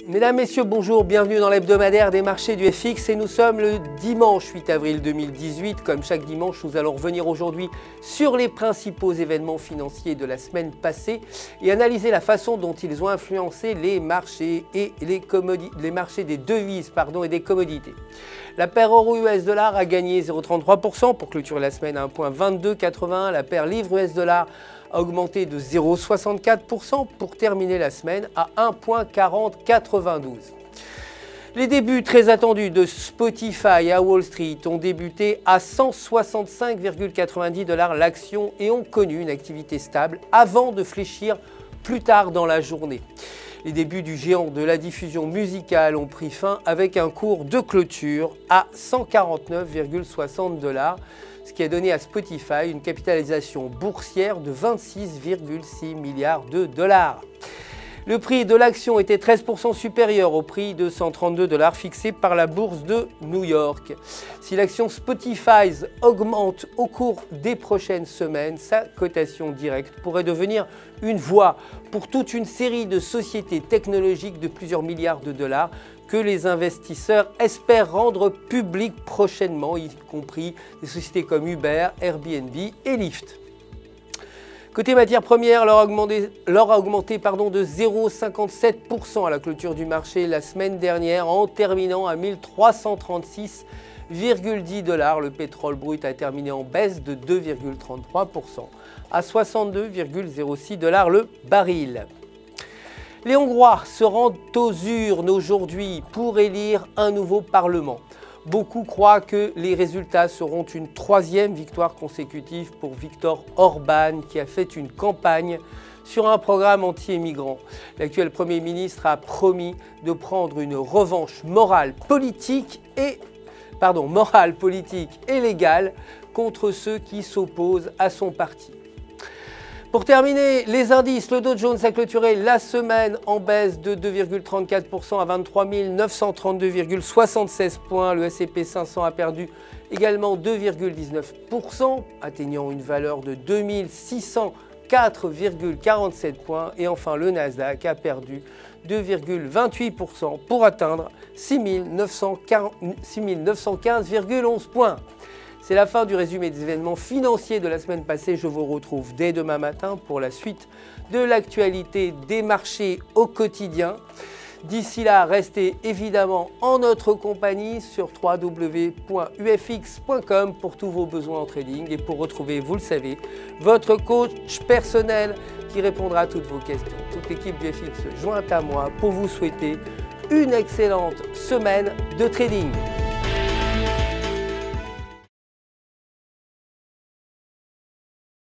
Mesdames, Messieurs, bonjour, bienvenue dans l'hebdomadaire des marchés du FX et nous sommes le dimanche 8 avril 2018. Comme chaque dimanche, nous allons revenir aujourd'hui sur les principaux événements financiers de la semaine passée et analyser la façon dont ils ont influencé les marchés et les marchés des devises et des commodités. La paire euro-US$ a gagné 0,33% pour clôturer la semaine à 1,2281. La paire livre-US$ a augmenté de 0,64% pour terminer la semaine à 1,4092. Les débuts très attendus de Spotify à Wall Street ont débuté à 165,90$ l'action et ont connu une activité stable avant de fléchir plus tard dans la journée. Les débuts du géant de la diffusion musicale ont pris fin avec un cours de clôture à 149,60$, ce qui a donné à Spotify une capitalisation boursière de 26,6 milliards de dollars. Le prix de l'action était 13% supérieur au prix de 132$ fixé par la bourse de New York. Si l'action Spotify augmente au cours des prochaines semaines, sa cotation directe pourrait devenir une voie pour toute une série de sociétés technologiques de plusieurs milliards de dollars que les investisseurs espèrent rendre publiques prochainement, y compris des sociétés comme Uber, Airbnb et Lyft. Côté matières premières, l'or a augmenté de 0,57% à la clôture du marché la semaine dernière en terminant à 1336,10$. Le pétrole brut a terminé en baisse de 2,33% à 62,06$ le baril. Les Hongrois se rendent aux urnes aujourd'hui pour élire un nouveau Parlement. Beaucoup croient que les résultats seront une troisième victoire consécutive pour Viktor Orban, qui a fait une campagne sur un programme anti-émigrant. L'actuel Premier ministre a promis de prendre une revanche morale, politique et légale contre ceux qui s'opposent à son parti. Pour terminer, les indices, le Dow Jones a clôturé la semaine en baisse de 2,34% à 23 932,76 points. Le S&P 500 a perdu également 2,19%, atteignant une valeur de 2604,47 points. Et enfin, le Nasdaq a perdu 2,28% pour atteindre 6915,11 points. C'est la fin du résumé des événements financiers de la semaine passée. Je vous retrouve dès demain matin pour la suite de l'actualité des marchés au quotidien. D'ici là, restez évidemment en notre compagnie sur www.ufx.com pour tous vos besoins en trading et pour retrouver, vous le savez, votre coach personnel qui répondra à toutes vos questions. Toute l'équipe d'UFX se joint à moi pour vous souhaiter une excellente semaine de trading.